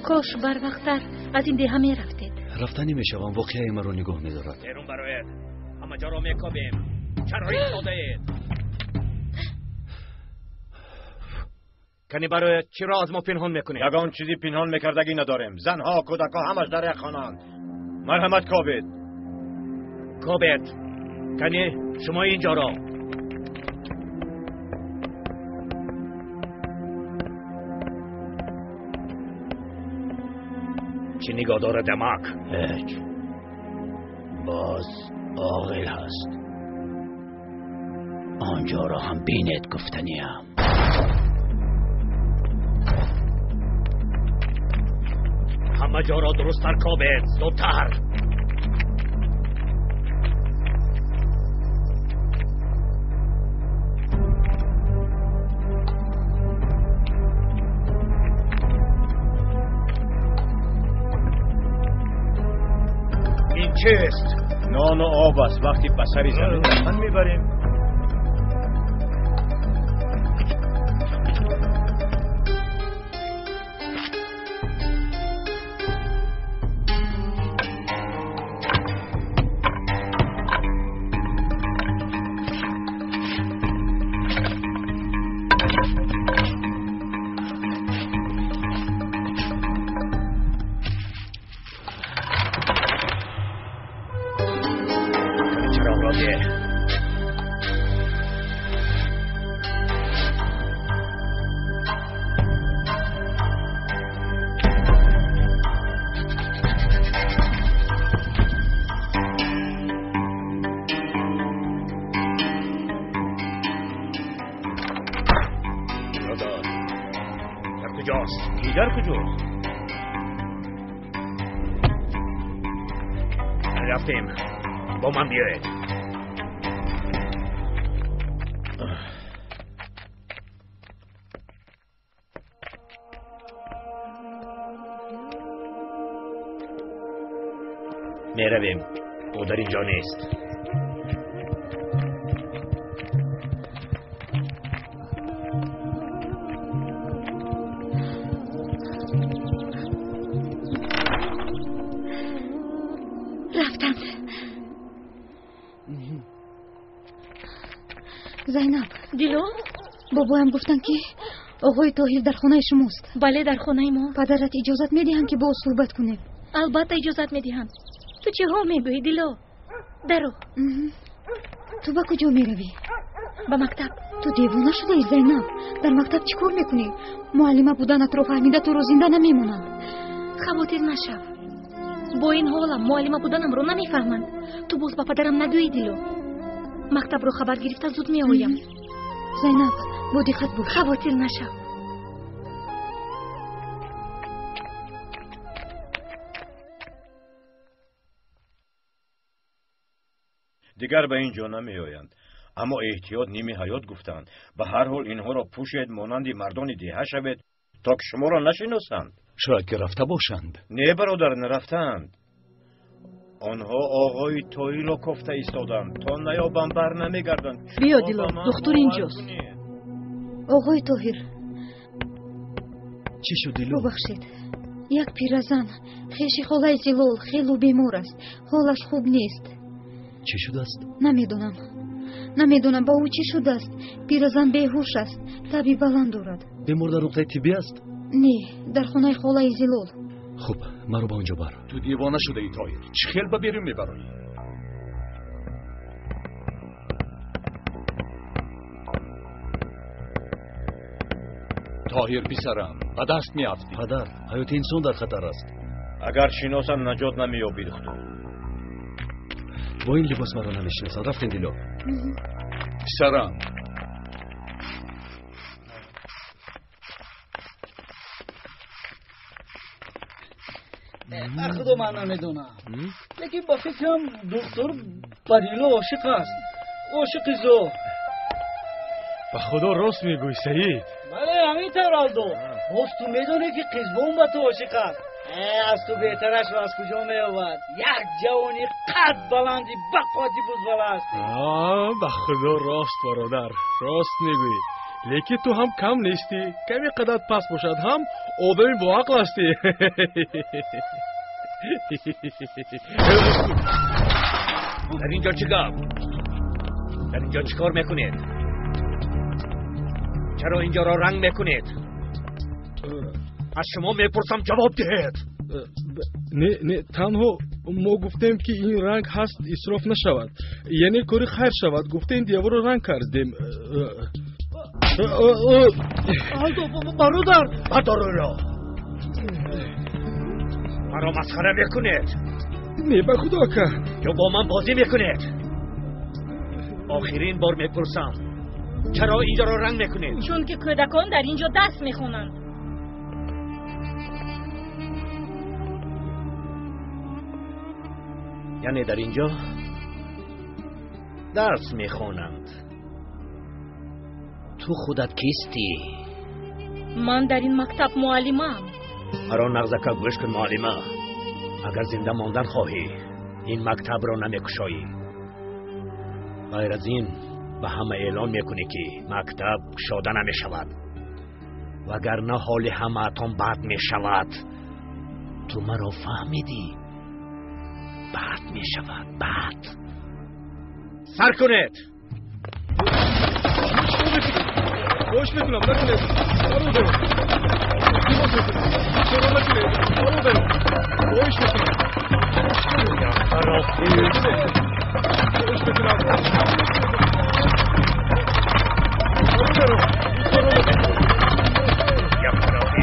کاش بر وقتتر از این دیه می رفتید. رفتنی میشوم واقعی من رو نگاه میدارد. بیرون برایید. همه جا را میکوبیم. چرا ایستاده اید؟ کنی برای چی را از ما پنهان میکنید؟ یگان چیزی پنهان میکردگی نداریم. زنها کودکها همش در یک خانه‌اند. مرحمت کوبید. کوبید. کنی شما اینجا را. چی نگاه داره دمک؟ هیچ. باز عاقل هست. آنجا را هم بینید گفتنیم. همه جا را درست تر کوبید. زودتر. این چیست؟ نان و آب است. وقتی بسری زمین دفن میبریم. رفتیم. با من بیاید. میرویم. او در اینجا نیست. رفتند. زینب. دیلو؟ بابایم گفتن که آقای طاهر در خانه شماست. بله در خانه ما. پدرت اجازت میدهند که با او صحبت کنیم؟ البته اجازت میدهم. تو چه ها میگویی دیلو؟ درو. تو با کجا میروی؟ به مکتب. تو دیوانه شده ای زینب؟ در مکتب چی کار میکنی؟ معلمه بودنت رو فهمیده تو رو زنده نمیمونند. خواطر نشو. با این حالم معلمه بودنم رو نمیفهمند. تو باز با پدرم نگویی دیلو. مکتب رو خبر گرفته زود میآیم. زینب با دقت باش. خواطر نشو. دیگر به اینجا نمی آیند. اما احتیاط نیمی حیات گفتند. به هر حال اینها را پوشید مانند مردان دیه شوید تا که شما را نشناسند. شاید که رفته باشند. نه برادر، نرفتند. آنها آقای طاهر را کفته ایستادند تا نیابم بر نمیگردند. بیا دیلو، دختر اینجاست. آقای طاهر. چی شد دیلو؟ ببخشید. یک پیرزن خیش خاله زلال خیلی بیمار است. حالش خوب نیست. چی شده است؟ نمیدونم با او چی شده است. پیرزن بیهوش است. تبی بلند دارد. بیمار در نقطه طبی است؟ نه، در خانه خاله زلال. خب مرا با اونجا بر. تو دیوانه شده ای طاهر؟ چه خیل به بیرون میبرایی؟ طاهر پسرم به دست میافتی. پدر، حیات انسان در خطر است. اگر شناسند نجات نمییابی دختر. با این لباس مرا نمیشناسند. رفتین دیلو. پسرم خدا من نمیدونم، لیکن با فکرم دکتر با دیلو عاشق است. عاشق زو. به خدا راست میگوی سعید؟ بله همینطور آلدو. باز تو میدونی که قزبون با تو عاشق است. از تو بهترش رو از کجا میآورد؟ یک جوانی قد بلندی بقاتی بزرگ است. به خدا راست برادر، راست میگویی. لیکن تو هم کم نیستی. کمی قدرت پس باشد هم آدمی با عقل هستی. در اینجا چی گپ؟ در اینجا چی کار میکنید؟ چرا اینجا را رنگ میکنید؟ از شما میپرسم جواب دهید. نه تنها ما گفتیم که این رنگ هست اسراف نشود، یعنی کاری خیر شود. گفتیم دیوار رو رنگ کردیم. برادر را مرا مسخره میکنید؟ نه به خدا که یا با من بازی میکنید؟ آخرین بار میپرسم چرا اینجا را رنگ میکنید؟ چون که کودکان در اینجا دست میخونند. یعنی در اینجا درس میخونند. تو خودت کیستی؟ من در این مکتب معلمم. مرا نغزکه گوش کن معلمه. اگر زنده ماندن خواهی این مکتب را نمیکشایی. غیر از این به همه اعلان میکنی که مکتب کشاده نمیشود، وگرنه حال همه اتون بد میشود. تو مرا فهمیدی؟ بد میشود، بد. سر کنید. خوش میکنم نکنید. برو برو. چرا نکنید؟ برو برو. خوش میکنم. یا خرافی. خوش میکنم. برو برو. یا خرافی.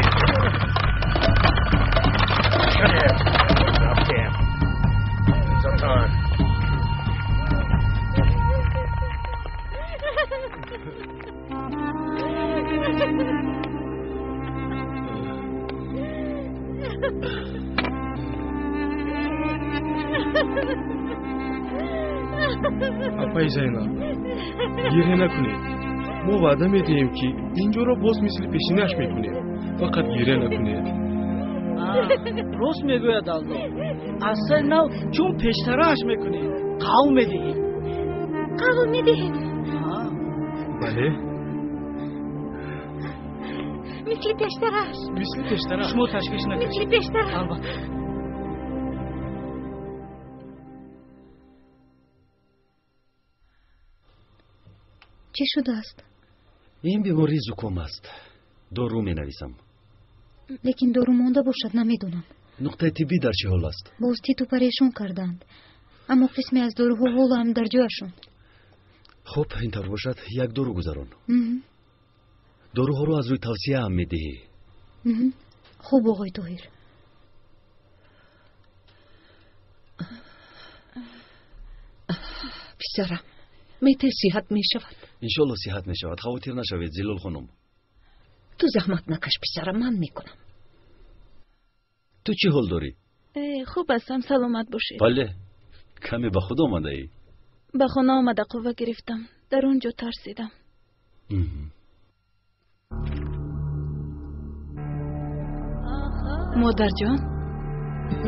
شنید. رفتیم. زرطان. апай Зайнаб, гирье накунед. мо ваъда медиҳем ки инҷоро боз мисли пешинааш мекунем. фақат гирье накунед. рост мегӯяд алло. аз сари нав чун пештарааш мекунем. қавм медиҳем. қавм медиҳем. бале. мисли пештараш. мисли пештараш. шумо ташвиш накунед. мисли пештараш. албатта. چی شده است؟ این بیماری زکام است. دارو می نویسم. لیکن دارو مانده باشد نمیدونم. نقطه طبی در چه حال است؟ باز تیتو پریشان کردند. اما قسمی از داروها حالا هم در جایشون. خب اینطور باشد یک دارو گذاران. داروها رو از روی توصیه هم می دهی. خوب آقای طاهر. پسرم میته صحت می شود. انشالله صحت می شود. خواهتیر نشوید زلال خانم. تو زحمت نکش پسرم، من میکنم. تو چی حال داری؟ خوب هستم، سلامت باشی. بله. کمی به خود آمده ای؟ به خانه آمده قوه گرفتم. در اونجا ترسیدم. مادر جان،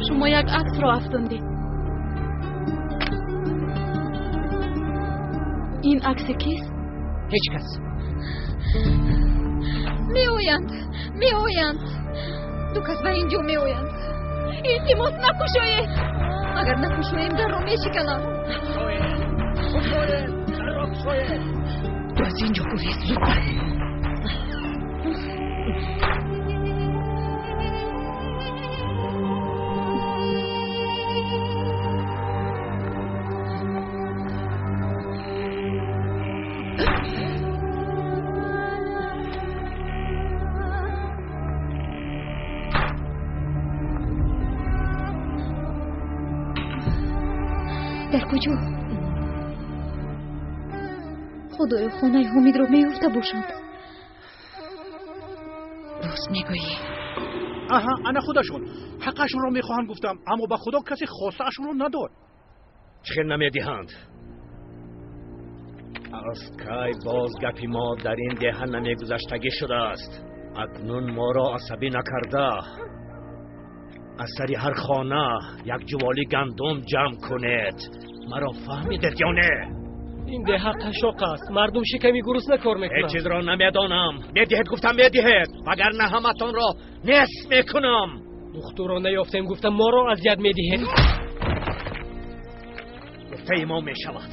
شما یک عکس را افزوندید. این عکس کیست؟ هیچ کس. می آیند. دو کس به اینجا می آیند. التماس نکشایید. اگر نکشاییم در را می شکنم. تو از اینجا گریز زود. در کجا؟ خدای خانه حمید رو میفته باشند. راست میگویی. آها، انا خودشون حقشون رو میخواهند گفتم، اما به خدا کسی خواستهشون رو نداد. چه نمیدهند؟ از کی باز گپی ما در این دهن نمیگذشتگی شده است. اکنون ما را عصبی نکرده از سری هر خانه یک جوالی گندم جمع کنید. مرا فهمیدید یا نه؟ این ده قشاق است. مردم شکمی گرسنه کار میکنند. هیچ چیز را نمیدانم. میدهید گفتم میدهید، وگر نه همتان را نصف میکنم. دختر را نیافتیم گفتم ما را اذیت میدهید. گفته ما میشود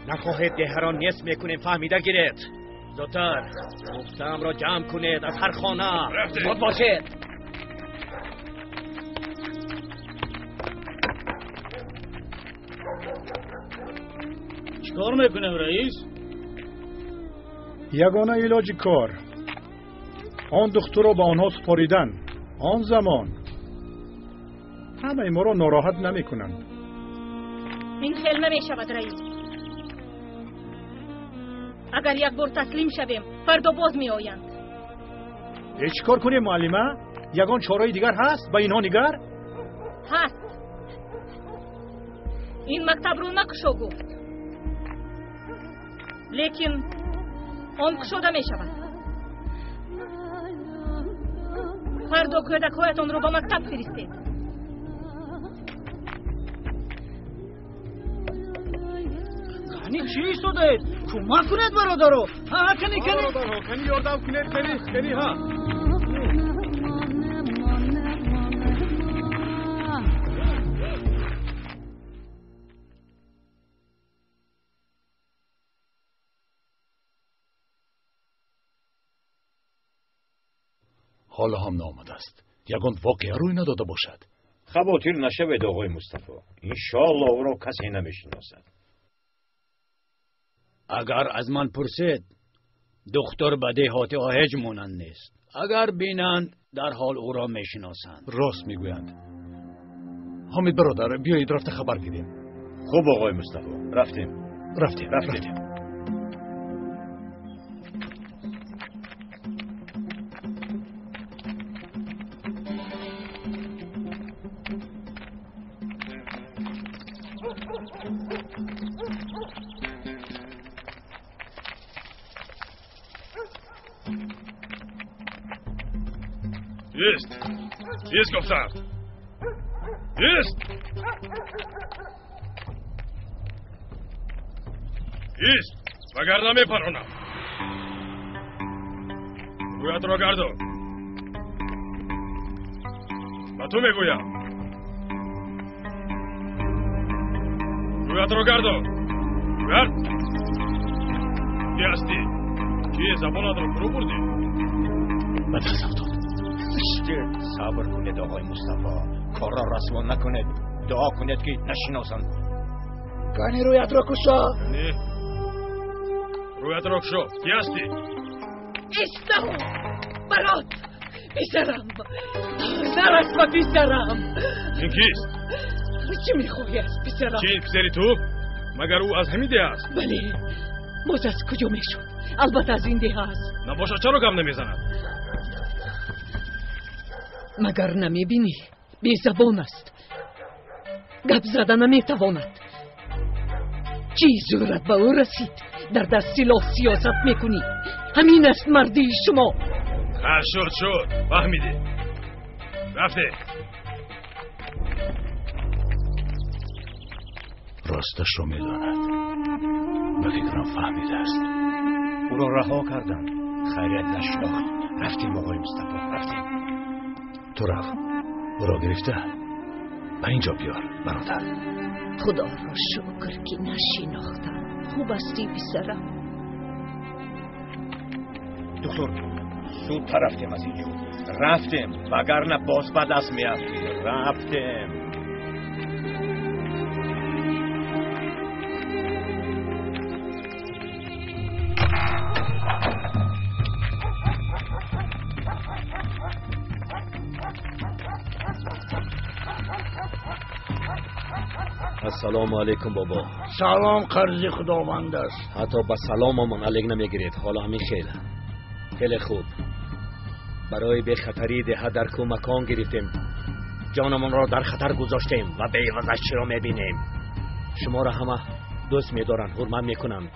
نخواهید ده را نصف میکنیم، فهمیده گیرید. زودتر گفتم را جمع کنید از هر خانه. زود باشید. چیکار میکنم رئیس؟ یگانه علاج کار آن دختر را به آنها سپاریدن. آن زمان همه ما را ناراحت نمی کنند. این خیل نمی شود رئیس. اگر یک بار تسلیم شویم فردا باز می آیند. چی کار کنیم معلمه؟ یگان چاره دیگر هست به اینها نگر؟ هست. این مکتب رو نکشو گفت، لیکن آن کشوده می شود. فردا کودک‌هایتان رو به مکتب فرستید. کنی چی شده؟ کمک کنید برادرو. ها کنی برادرها کنی یاردم کنید. کنی ها. حالا هم نامده است. یگان واقعه روی نداده باشد. خواهتیر نشوید آقای مصطفی. انشاءالله او را کسی نمیشناسد. اگر از من پرسید دختر به دهات آهج مانند نیست. اگر بینند در حال او را میشناسند. راست میگویند. حمید برادر بیایید رفته خبر گیریم. خوب آقای مصطفی. رفتیم. ایست. ایست گفتم. ایست. ایست وگرنه میپرونم. گویت را گردان. و تو میگویم گویت را گردان. گرد. کی هستی؟ کی زبانت را فرو بردی؟ به دست افتاد. صبر کنید آقای مصطفی، کار را رسوا نکنید. دعا کنید که نشناسند. کانی رویت را کشا. نه رویت را کشا. کی هستی؟ استم برات پسرم، نرسم پسرم. این کیست؟ چی میخوایی از پسرم؟ چی پسری تو؟ مگر او از همین ده است؟ بله. باز از کجا میشد؟ البته از این ده است. نباشد چرا گم نمیزند؟ مگر نمیبینی؟ بی زبان است. گپ زدن نمیتواند. چی زورت به او رسید؟ در دست سلاح سیاست میکنی. همین است مردی شما. شد فهمیده. رفته. راستش رو میداند. به فکرم فهمیده است. او را رها کردن. خیریت نشناخت. رفتیم آقای مصطفی، رفتیم. تو رفت. او را گرفته. به اینجا بیار برادر. خدا را شکر که نشناختم. خوب استی پسرم. دکتر زودتر رفتیم از اینجا. رفتیم وگرنه باز به دست میافتیم. رفتیم. السلام علیکم بابا. سلام قرض خداوند است. حتی با سلاممون علیک نمیگیرید. حالا همین خیلی خوب. برای به خطری ده در کمکان گرفتیم. جانمون را در خطر گذاشتیم و به عوضش چی را میبینیم. شما را همه دوست میدارن، حرمت میکنن.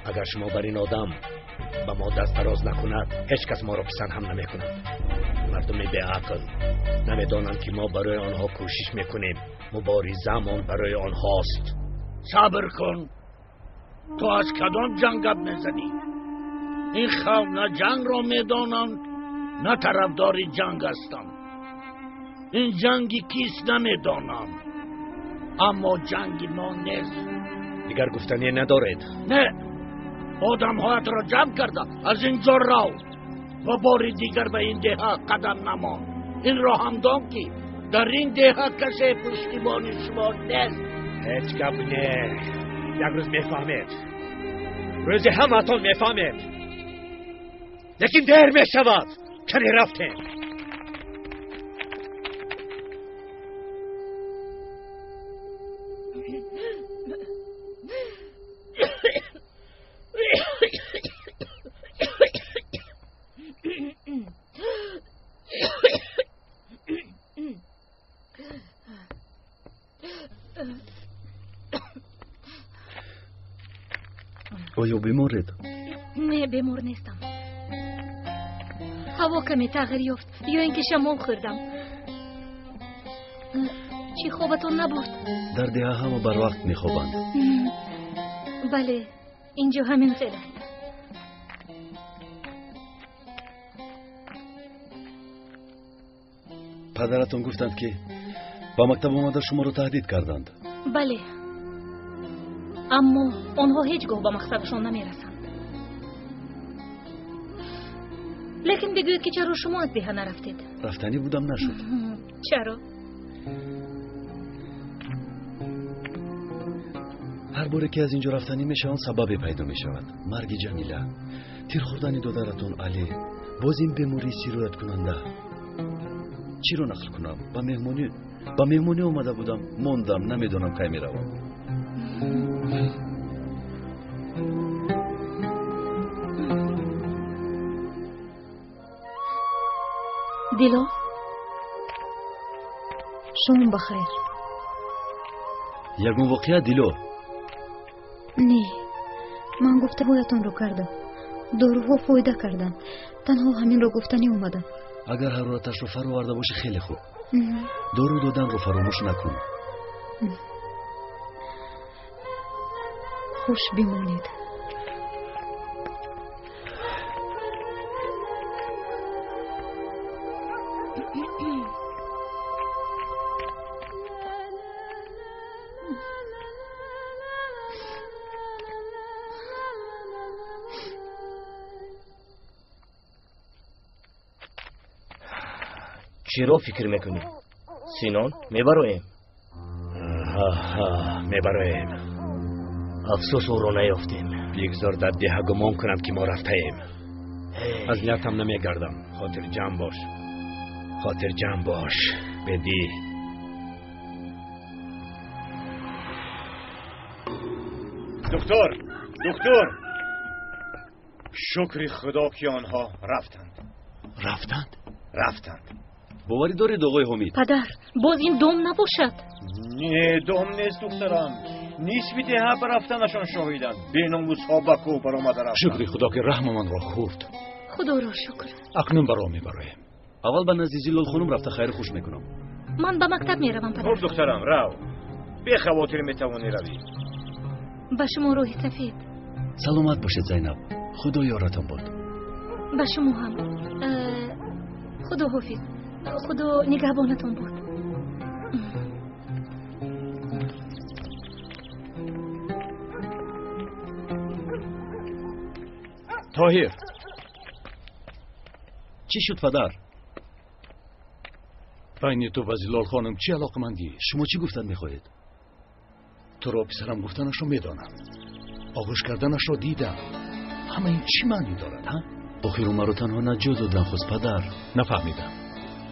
اگر شما بر این آدم به ما دست دراز نکند، هیچ کس ما را پسند هم نمیکند. مردم به عقل نمیدانند که ما برای آنها کوشش میکنیم. مبارزه‌مان برای آنهاست. صبر کن. تو از کدام جنگ گپ میزنی؟ این خلق نه جنگ را میدانند نه طرفدار جنگ هستند. این جنگی کیست نمیدانند، اما جنگی ما نیست. دیگر گفتنی ندارید؟ نه. آدم هایت را جمع کرده از اینجا رو و بار دیگر به این ده قدم نمان. این را هم دان که در این ده کسی پشتیبان شما نیست. هیچ گپ نه. یک روز میفهمید. روزی همتون میفهمید. لیکن دیر میشود. کنی رفتیم. آیا بیمارید؟ نه بیمار نیستم. هوا کمی تغییر یافت یا اینکه شمال خوردم. چی خوابتون نبود؟ در ده همه بر وقت میخوابند. بله اینجا همین خیلی. پدرتون گفتند که با مکتب آمده شما رو تهدید کردند. بله، اما آنها هیچگاه به مقصدشان نمیرسند. لیکن بگوید که چرا شما از ده نرفتید؟ رفتنی بودم نشد. چرا؟ هر باره که از اینجا رفتنی میشه آن سبب پیدا میشود. مرگ جمیله، تیر خوردن دخترتون علی، باز این بیماری سیرایت کننده. چی رو نقل کنم؟ با مهمونی اومده بودم، موندم، نمیدونم کی میروم. دیلو شما بخیر. یگون واقعا دیلو؟ نه، من گفته بایتون رو کردم. داروها فایده کردن. تنها همین رو گفتنی اومدم. اگر حرارتش رو فرا آورده باشه خیلی خوب. دارو دادن رو فراموش نکن. خوش بمانید. چرا فکر میکنی؟ سینان میبرایم. میبرایم. افسوس او را نیافتیم. یگذار در ده گمان کنم که ما رفتیم. از نیتم نمیگردم. خاطر جمع باش. خاطر جمع باش. بدی دکتر شکر خدا که آنها رفتند. باوری دارید آقای حمید؟ پدر باز این دوم نباشد. نه دوم نیست دخترم. نیسبی ده برفتنشان شاهیدند. بیناموز ها بکو برآمده رفتند. شکر خدا که رحم من را خورد. خدا را شکر. اکنون برام میبرایم. اول به نزدیزی لال خانم رفته خیر خوش میکنم. من به مکتب میروم پدر. خب دخترم رو. بی خواطر میتوانی روی. به شما روح سفید. سلامت باشید زینب. خدا یارتان باد. به شما هم. خدا حافظ. خدا نگهبانتان باد. طاهر چی شد پدر؟ بین تو و زلال خانم چی علاقمندی؟ شما چی گفتن میخواهید؟ تو را پسرم گفتنش رو میدانم. آغوش کردنش رو دیدم. همه این چی معنی دارد ها؟ آخر عمر رو تنها نجات دادن خواست پدر. نفهمیدم.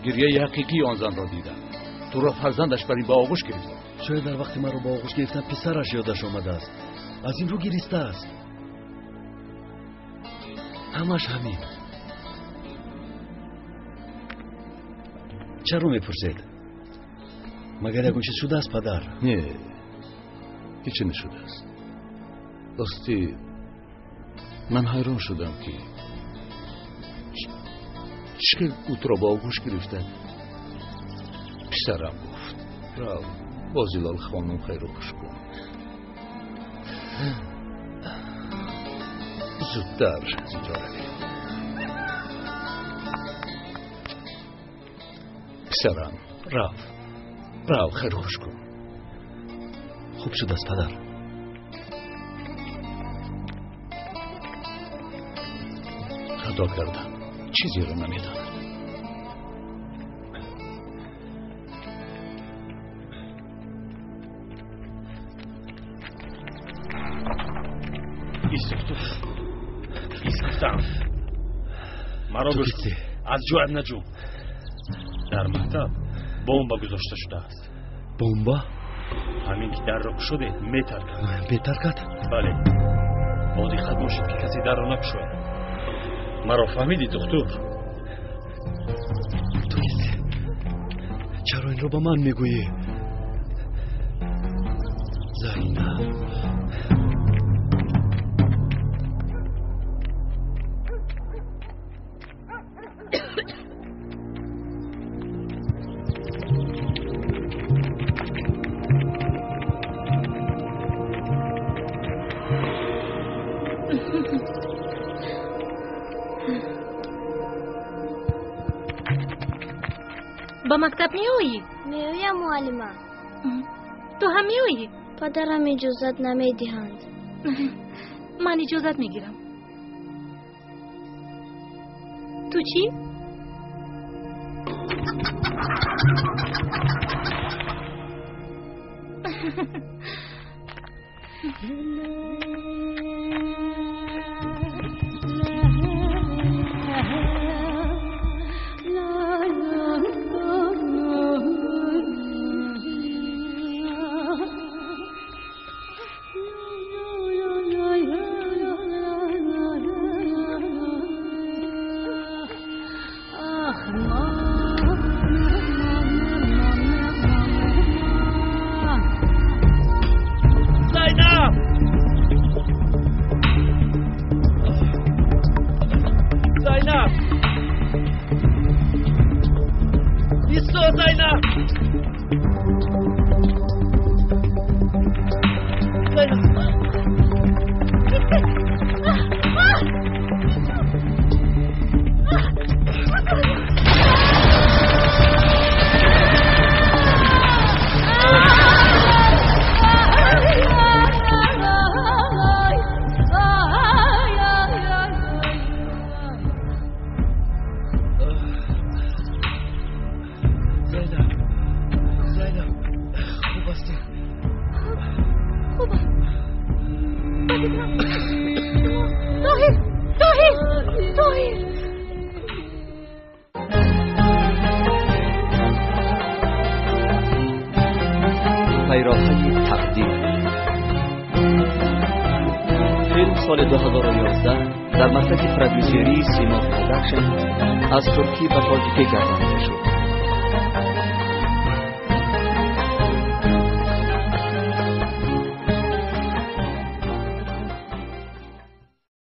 گریه حقیقی آن زن را دیدم. تو را فرزندش برای با آغوش گرفتم. شاید در وقتی من رو با آغوش گرفتن پسرش یادش آمده است. از این رو گریسته است. همش همین. چرا میپرسید؟ مگر یکون چیز شده است پدر؟ نه هیچی نشده است. راستی من حیران شدم که چه اوت را با آغوش گرفته. پسرم گفت رو با زلال خانم خیر و خوش کن. زودتر اینجا رویم. پسرم رو خیر و خوش کن. خوب شد است پدر. خطا کردم. چیزی رو نمیدانم. ایستم. مرا گوش کن. از جوعت نجو. در مکتب بمب گذاشته شده است. بمب؟ همین که در را شده میترکد؟ بله. با دقت باشید که کسی در را نکشوید. مرا فهمیدی دکتر؟ چرا این رو با من میگویی؟ زینب با مکتب میایی؟ میایم معلمه. تو هم میایی؟ پدرم اجازت نمیدهند. من اجازت میگیرم. تو چی؟ ایستا زینب. پیراهن تقدیر فیلم سال 2011 در مرکز پرودوسری سیما پروداکشن از ترکی و تاجیکی گردانده شد.